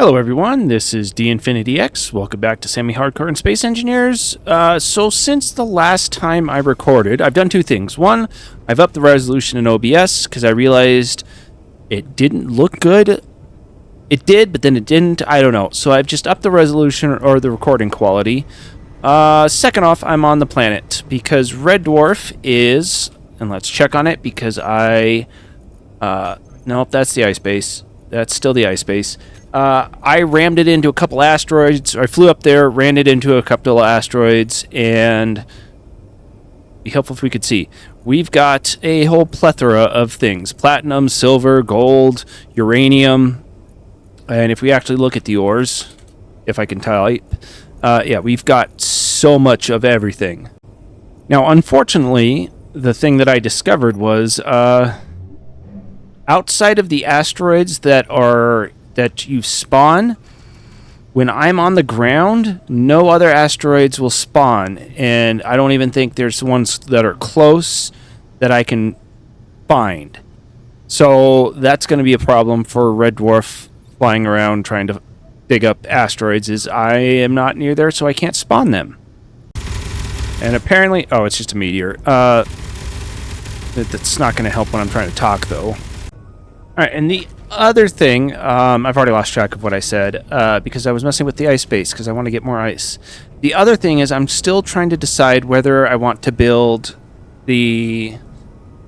Hello everyone, this is D-Infinity-X. Welcome back to Semihardcore and Space Engineers. So since the last time I recorded, I've done two things. One, I've upped the resolution in OBS because I realized it didn't look good. It did, but then it didn't. I don't know. So I've just upped the resolution or the recording quality. Second off, I'm on the planet because Red Dwarf is, and let's check on it because nope, that's the ice base. That's still the ice base. I rammed it into a couple asteroids. I flew up there, ran it into a couple of asteroids, and it'd be helpful if we could see. We've got a whole plethora of things. Platinum, silver, gold, uranium. And if we actually look at the ores, if I can type, yeah, we've got so much of everything. Now, unfortunately, the thing that I discovered was outside of the asteroids that you spawn, when I'm on the ground, no other asteroids will spawn, and I don't even think there's ones that are close that I can find. So that's going to be a problem for Red Dwarf flying around trying to dig up asteroids, is I am not near there, so I can't spawn them. And apparently, oh, it's just a meteor. That's not going to help when I'm trying to talk, though. All right, and the other thing, I've already lost track of what I said because I was messing with the ice base because I want to get more ice. The other thing is I'm still trying to decide whether I want to build the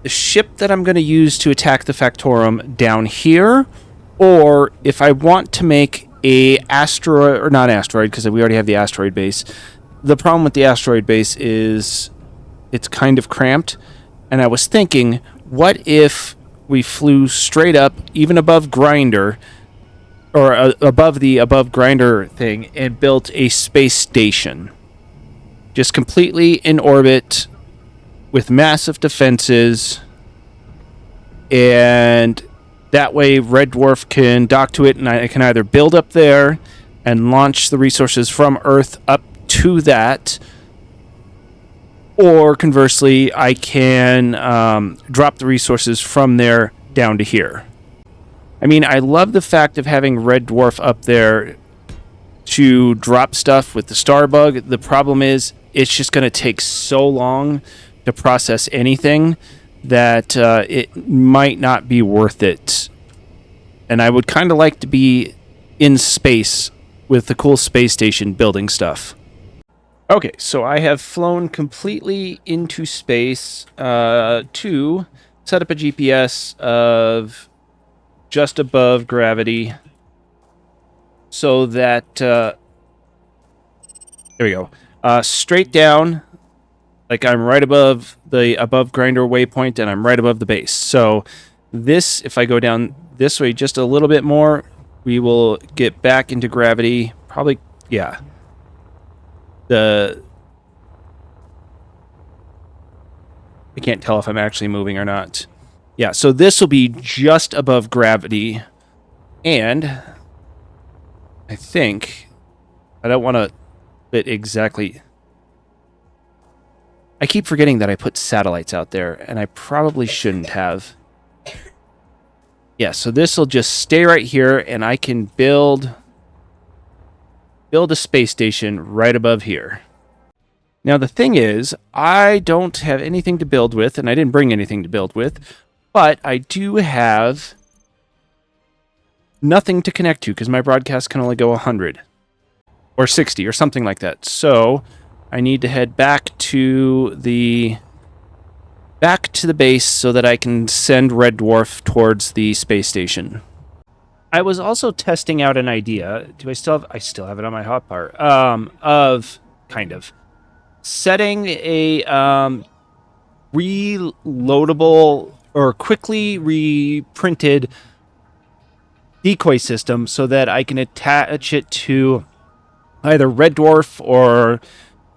ship that I'm going to use to attack the Factorum down here, or if I want to make a asteroid, or not asteroid because we already have the asteroid base. The problem with the asteroid base is it's kind of cramped, and I was thinking, what if we flew straight up, even above Grinder, or above Grinder thing, and built a space station. Just completely in orbit, with massive defenses, and that way Red Dwarf can dock to it, and I can either build up there and launch the resources from Earth up to that, or conversely, I can drop the resources from there down to here. I mean, I love the fact of having Red Dwarf up there to drop stuff with the Starbug. The problem is, it's just going to take so long to process anything that it might not be worth it. And I would kind of like to be in space with the cool space station building stuff. Okay, so I have flown completely into space to set up a GPS of just above gravity so that, there we go, straight down, like I'm right above the Grinder waypoint and I'm right above the base. So this, if I go down this way just a little bit more, we will get back into gravity, probably, yeah. I can't tell if I'm actually moving or not. Yeah, so this will be just above gravity. And I think I don't want to fit exactly. I keep forgetting that I put satellites out there, and I probably shouldn't have. Yeah, so this will just stay right here, and I can build a space station right above here. Now, the thing is, I don't have anything to build with, and I didn't bring anything to build with, but I do have nothing to connect to because my broadcast can only go 100 or 60 or something like that. So I need to head back to the base so that I can send Red Dwarf towards the space station. I was also testing out an idea. I still have it on my hotbar. Of kind of setting a reloadable or quickly reprinted decoy system so that I can attach it to either Red Dwarf or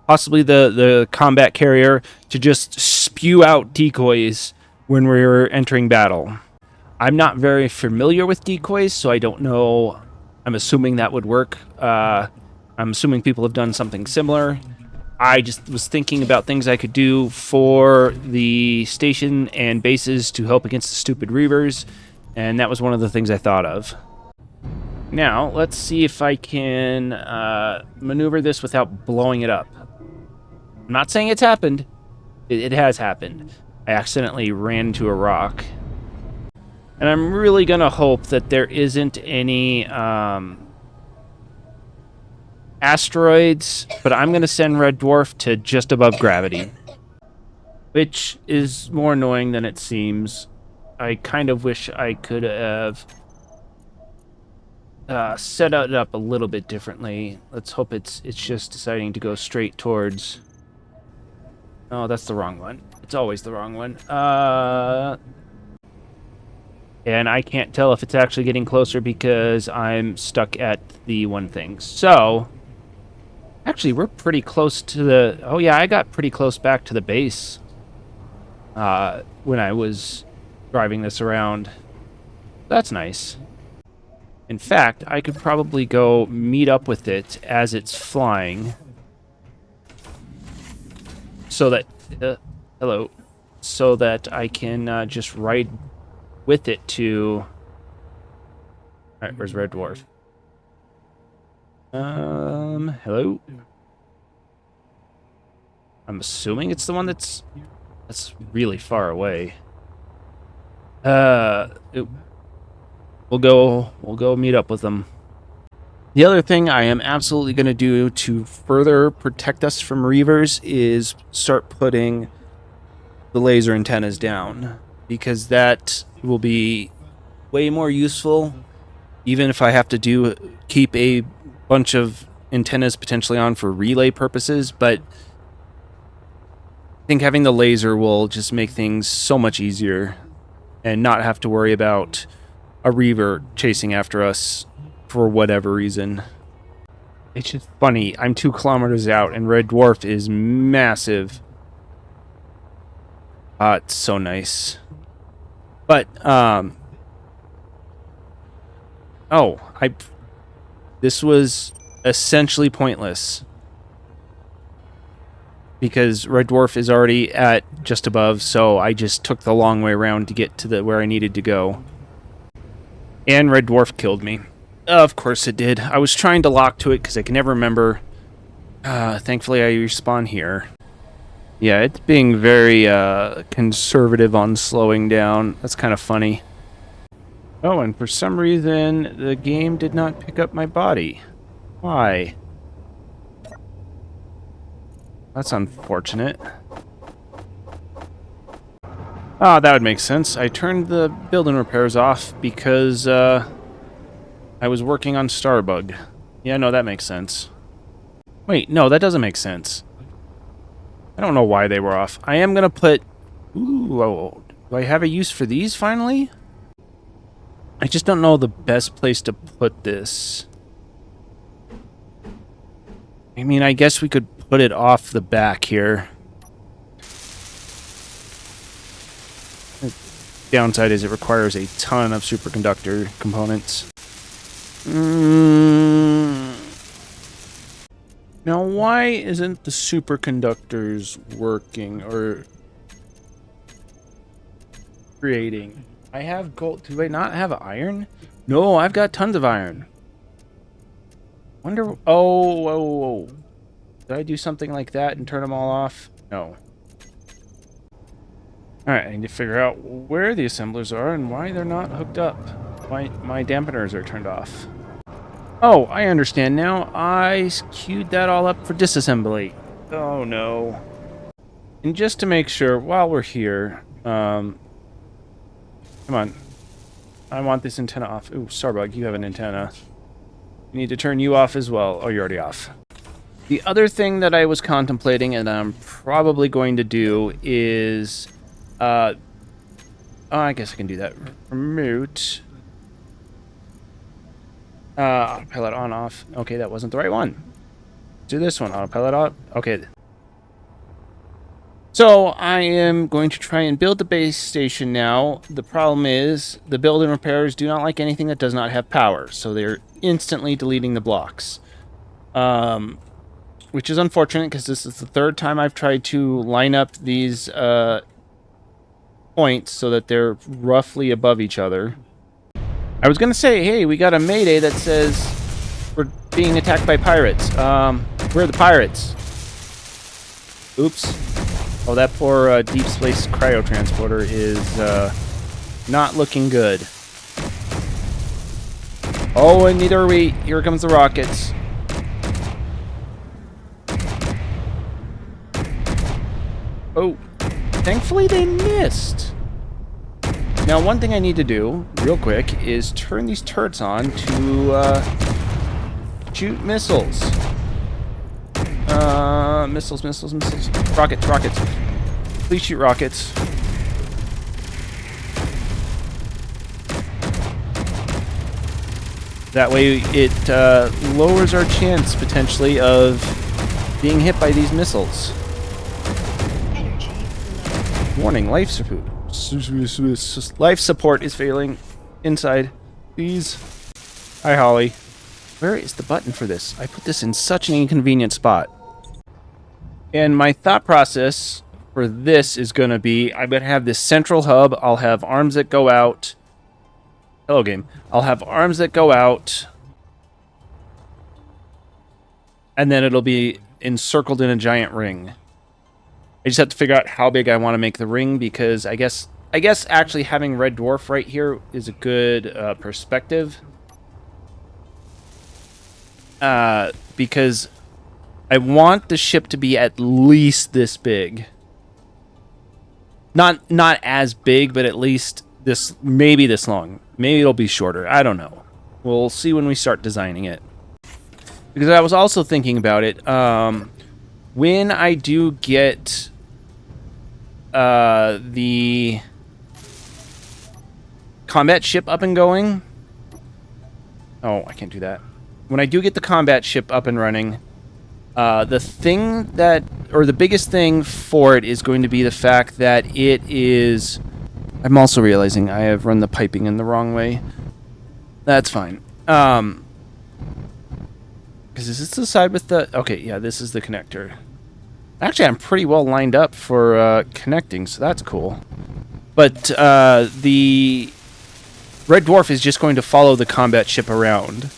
possibly the combat carrier to just spew out decoys when we're entering battle. I'm not very familiar with decoys, so I don't know. I'm assuming that would work. I'm assuming people have done something similar. I just was thinking about things I could do for the station and bases to help against the stupid Reavers, and that was one of the things I thought of. Now, let's see if I can maneuver this without blowing it up. I'm not saying it's happened. It has happened. I accidentally ran into a rock. And I'm really going to hope that there isn't any asteroids, but I'm going to send Red Dwarf to just above gravity, which is more annoying than it seems. I kind of wish I could have set it up a little bit differently. Let's hope it's just deciding to go straight towards... Oh, that's the wrong one. It's always the wrong one. And I can't tell if it's actually getting closer because I'm stuck at the one thing. So, actually, we're pretty close to the... Oh, yeah, I got pretty close back to the base when I was driving this around. That's nice. In fact, I could probably go meet up with it as it's flying. So that... hello. So that I can just ride with it to... Alright, where's Red Dwarf? Hello? I'm assuming it's the one that's really far away. We'll go meet up with them. The other thing I am absolutely going to do to further protect us from Reavers is start putting the laser antennas down, because that will be way more useful, even if I have to keep a bunch of antennas potentially on for relay purposes. But I think having the laser will just make things so much easier and not have to worry about a Reaver chasing after us for whatever reason. It's just funny, I'm 2 kilometers out and Red Dwarf is massive. It's so nice. But, this was essentially pointless, because Red Dwarf is already at just above, so I just took the long way around to get to where I needed to go. And Red Dwarf killed me. Of course it did. I was trying to lock to it because I can never remember. Thankfully I respawn here. Yeah, it's being very conservative on slowing down. That's kind of funny. Oh, and for some reason, the game did not pick up my body. Why? That's unfortunate. Ah, that would make sense. I turned the building repairs off because I was working on Starbug. Yeah, no, that makes sense. Wait, no, that doesn't make sense. I don't know why they were off. I am going to put... Ooh, do I have a use for these finally? I just don't know the best place to put this. I mean, I guess we could put it off the back here. The downside is it requires a ton of superconductor components. Now, why isn't the superconductors working or creating? I have gold. Do I not have iron? No, I've got tons of iron. Wonder. Oh. Did I do something like that and turn them all off? No. Alright, I need to figure out where the assemblers are and why they're not hooked up. Why my dampeners are turned off. Oh, I understand now. I queued that all up for disassembly. Oh, no. And just to make sure, while we're here, come on. I want this antenna off. Ooh, Starbug, you have an antenna. You need to turn you off as well. Oh, you're already off. The other thing that I was contemplating, and I'm probably going to do, is... oh, I guess I can do that. Remote... autopilot on, off. Okay, that wasn't the right one. Do this one. Autopilot on. Okay. So, I am going to try and build the base station now. The problem is, the building repairers do not like anything that does not have power, so they're instantly deleting the blocks. Which is unfortunate, because this is the 3rd time I've tried to line up these points so that they're roughly above each other. I was gonna say, hey, we got a mayday that says we're being attacked by pirates. Where are the pirates? Oops. Oh, that poor deep space cryo transporter is not looking good. Oh, and neither are we. Here comes the rockets. Oh, thankfully they missed. Now, one thing I need to do, real quick, is turn these turrets on to shoot missiles. Missiles. Rockets. Please shoot rockets. That way it lowers our chance, potentially, of being hit by these missiles. Warning, life support. Life support is failing. Inside. Please. Hi, Holly. Where is the button for this? I put this in such an inconvenient spot. And my thought process for this is going to be, I'm going to have this central hub. I'll have arms that go out. Hello, game. I'll have arms that go out. And then it'll be encircled in a giant ring. I just have to figure out how big I want to make the ring, because I guess actually having Red Dwarf right here is a good perspective. Because I want the ship to be at least this big. Not as big, but at least maybe this long. Maybe it'll be shorter. I don't know. We'll see when we start designing it. Because I was also thinking about it. When I do get the combat ship up and going. Oh, I can't do that. When I do get the combat ship up and running, the biggest thing for it is going to be the fact that it is... I'm also realizing I have run the piping in the wrong way. That's fine. Because is this the side with the... Okay, yeah, this is the connector. Actually, I'm pretty well lined up for connecting, so that's cool. But the Red Dwarf is just going to follow the combat ship around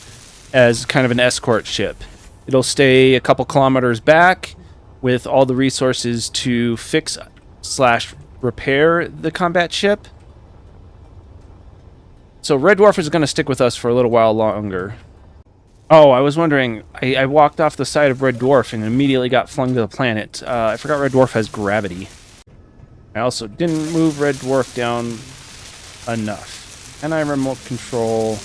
as kind of an escort ship. It'll stay a couple kilometers back with all the resources to fix/repair the combat ship. So Red Dwarf is going to stick with us for a little while longer. Oh, I was wondering, I walked off the side of Red Dwarf and immediately got flung to the planet. I forgot Red Dwarf has gravity. I also didn't move Red Dwarf down enough. And I remote control...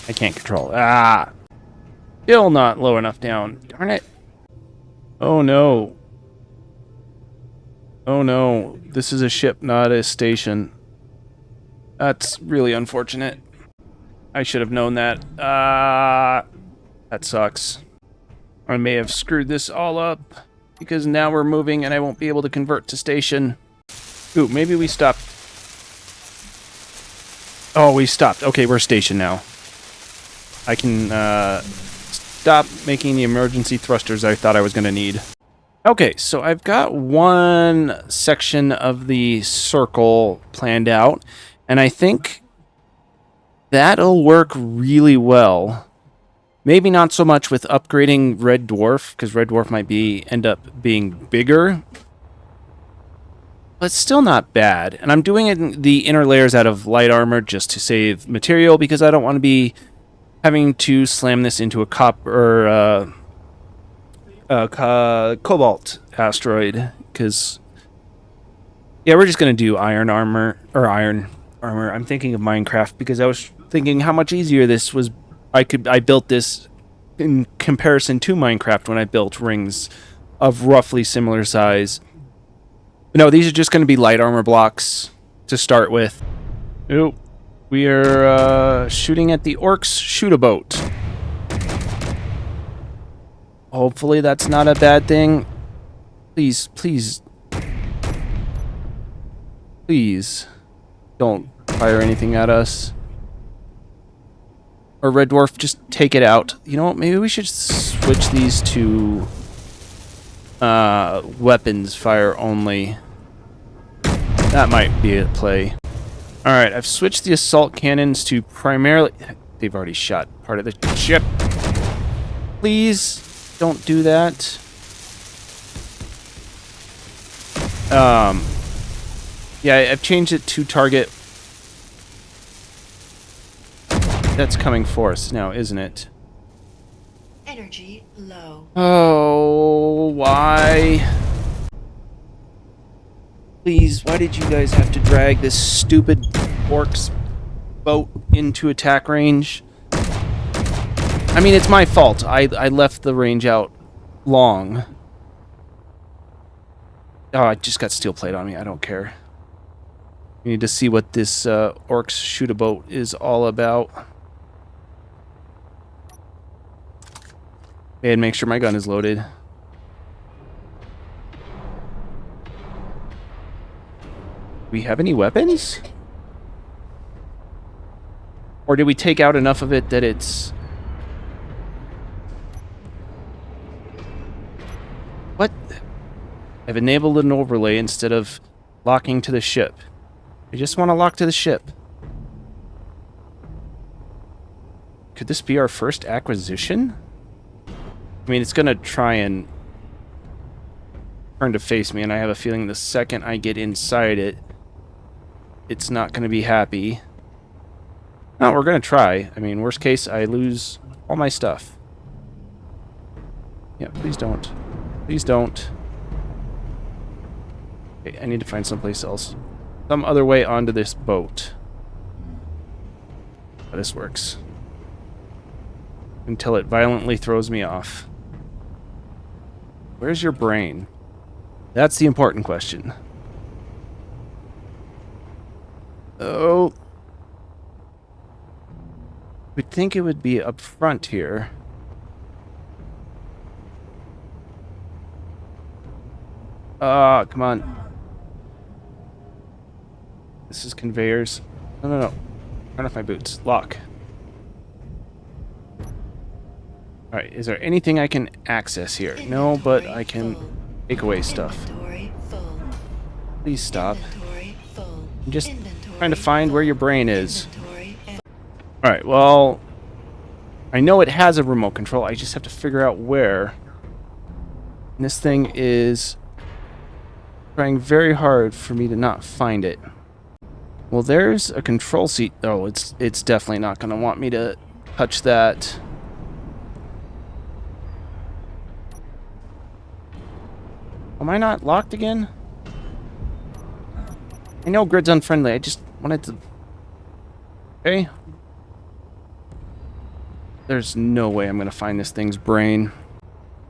I can't control. Still not low enough down. Darn it. Oh no. Oh no. This is a ship, not a station. That's really unfortunate. I should have known that. That sucks. I may have screwed this all up, because now we're moving and I won't be able to convert to station. Ooh, maybe we stopped. Oh, we stopped. Okay, we're station now. I can stop making the emergency thrusters I thought I was going to need. Okay, so I've got one section of the circle planned out, and I think that'll work really well. Maybe not so much with upgrading Red Dwarf, because Red Dwarf might end up being bigger. But still not bad. And I'm doing the inner layers out of light armor just to save material, because I don't want to be having to slam this into a cobalt asteroid. Because, yeah, we're just going to do iron armor. I'm thinking of Minecraft, because I was thinking how much easier this was. I built this in comparison to Minecraft when I built rings of roughly similar size. But no, these are just going to be light armor blocks to start with. Ooh, we are shooting at the orcs shoot-a-boat. Hopefully that's not a bad thing. Please, please. Please don't fire anything at us. Or Red Dwarf, just take it out. You know what? Maybe we should switch these to weapons fire only. That might be a play. Alright, I've switched the assault cannons to primarily... They've already shot part of the ship. Please don't do that. Yeah, I've changed it to target. That's coming force now, isn't it? Energy low. Oh, why? Please, why did you guys have to drag this stupid orcs boat into attack range? I mean, it's my fault. I left the range out long. Oh, I just got steel plate on me. I don't care. We need to see what this orcs shoot a boat is all about. And make sure my gun is loaded. Do we have any weapons? Or did we take out enough of it that it's... What? I've enabled an overlay instead of locking to the ship. I just want to lock to the ship. Could this be our first acquisition? I mean, it's going to try and turn to face me, and I have a feeling the second I get inside it, it's not going to be happy. No, we're going to try. I mean, worst case, I lose all my stuff. Yeah, please don't. Please don't. Okay, I need to find someplace else. Some other way onto this boat. How this works. Until it violently throws me off. Where's your brain? That's the important question. Oh. We'd think it would be up front here. Ah, come on. This is conveyors. No, no, no. Turn off my boots. Lock. Alright, is there anything I can access here? No, but I can take away stuff. Please stop. I'm just trying to find where your brain is. Alright, well... I know it has a remote control, I just have to figure out where. And this thing is trying very hard for me to not find it. Well, there's a control seat. Oh, it's definitely not going to want me to touch that. Am I not locked again? I know grid's unfriendly. I just wanted to... Okay. There's no way I'm going to find this thing's brain.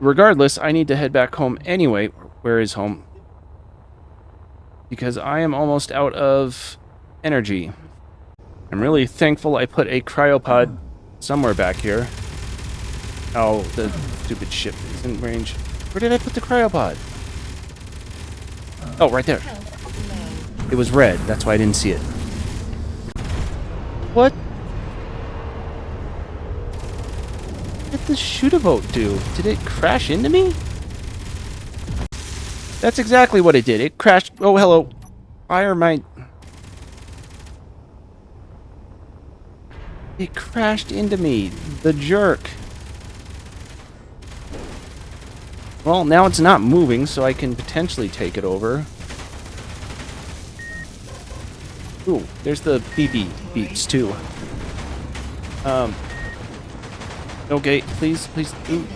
Regardless, I need to head back home anyway. Where is home? Because I am almost out of energy. I'm really thankful I put a cryopod somewhere back here. Oh, the stupid ship is in range. Where did I put the cryopod? Oh, right there. It was red. That's why I didn't see it. What? What did the shoot-a-boat do? Did it crash into me? That's exactly what it did. It crashed. Oh, hello. Fire my... It crashed into me. The jerk. Well, now it's not moving, so I can potentially take it over. Ooh, there's the BB beats, too. Okay, please, please. Ooh.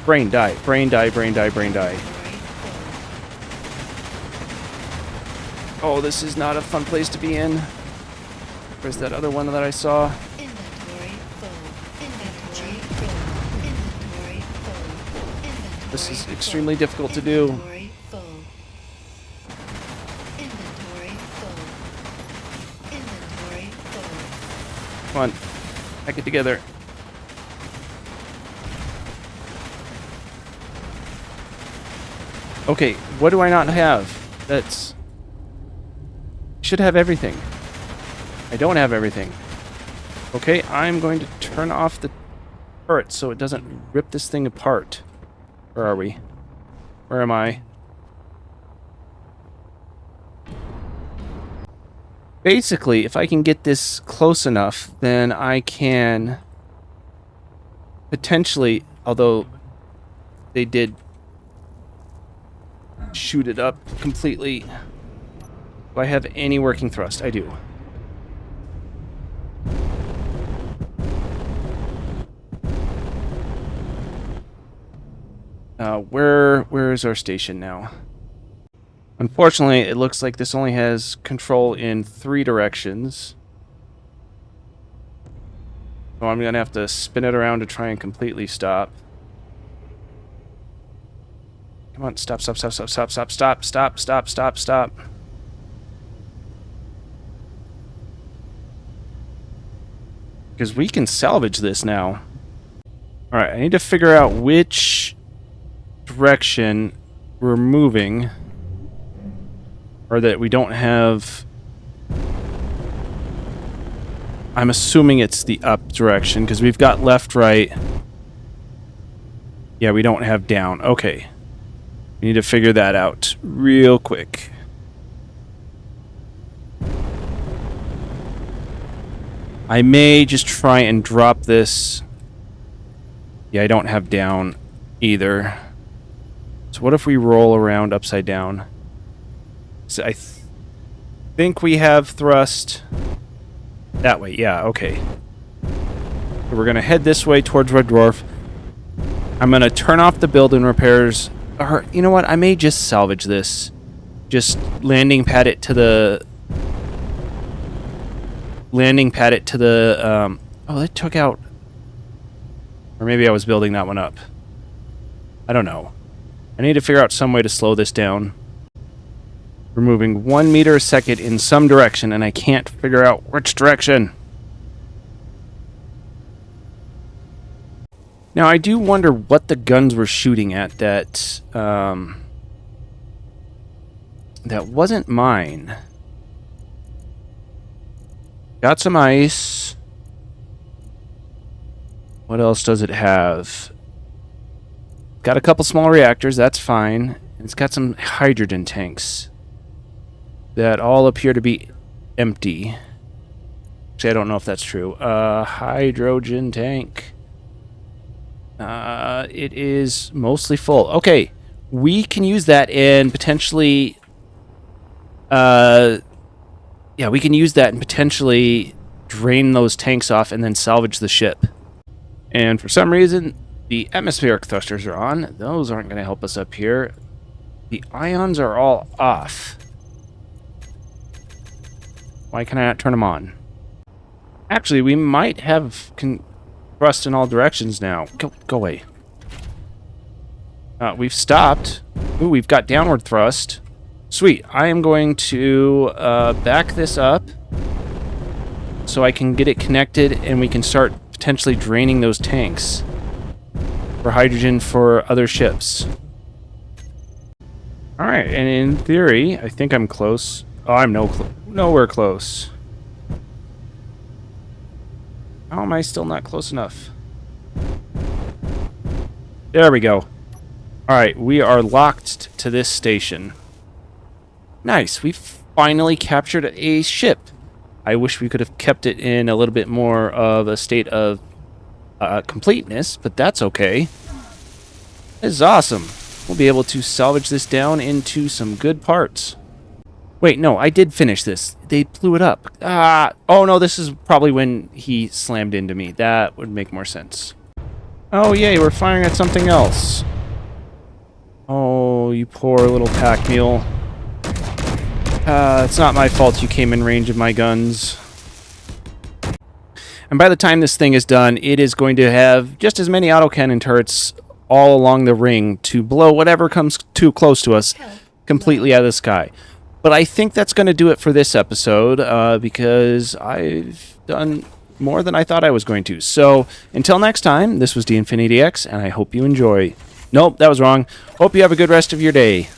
Brain die, brain die, brain die, brain die. Oh, this is not a fun place to be in. Where's that other one that I saw? This is extremely difficult to do. Come on, back it together. Okay, what do I not have? That's... Should have everything. I don't have everything. Okay, I'm going to turn off the turret so it doesn't rip this thing apart. Where are we? Where am I? basically, if I can get this close enough, then I can potentially, although they did shoot it up completely. Do I have any working thrust? I do. Where is our station now? Unfortunately, it looks like this only has control in 3 directions. So I'm going to have to spin it around to try and completely stop. Come on, stop. Because we can salvage this now. Alright, I need to figure out which direction we're moving. Or that we don't have... I'm assuming it's the up direction, because we've got left, right. Yeah, we don't have down. Okay. We need to figure that out real quick. I may just try and drop this. Yeah, I don't have down either. So what if we roll around upside down? So I think we have thrust that way. Yeah, okay. So we're going to head this way towards Red Dwarf. I'm going to turn off the build-in repairs. Or, you know what? I may just salvage this. Just landing pad it to the... oh, that took out... Or maybe I was building that one up. I don't know. I need to figure out some way to slow this down. We're moving 1 meter a second in some direction, and I can't figure out which direction. Now, I do wonder what the guns were shooting at that wasn't mine. Got some ice. What else does it have? Got a couple small reactors, that's fine. It's got some hydrogen tanks that all appear to be empty. Actually, I don't know if that's true. Hydrogen tank. It is mostly full. Okay, we can use that and potentially... yeah, we can use that and potentially drain those tanks off and then salvage the ship. And for some reason, the atmospheric thrusters are on. Those aren't going to help us up here. The ions are all off. Why can I not turn them on? Actually, we might have thrust in all directions now. Go away. We've stopped. Ooh, we've got downward thrust. Sweet. I am going to back this up so I can get it connected and we can start potentially draining those tanks for hydrogen for other ships. Alright, and in theory, I think I'm close. Oh, I'm nowhere close. How am I still not close enough? There we go. Alright, we are locked to this station. Nice, we finally captured a ship. I wish we could have kept it in a little bit more of a state of completeness, but that's okay. This is awesome. We'll be able to salvage this down into some good parts. Wait, no, I did finish this. They blew it up. Oh no, this is probably when he slammed into me. That would make more sense. Oh yay, we're firing at something else. Oh, you poor little pack mule. It's not my fault you came in range of my guns. And by the time this thing is done, it is going to have just as many autocannon turrets all along the ring to blow whatever comes too close to us completely out of the sky. But I think that's going to do it for this episode, because I've done more than I thought I was going to. So, until next time, this was DInfinityX, and I hope you enjoy. Nope, that was wrong. Hope you have a good rest of your day.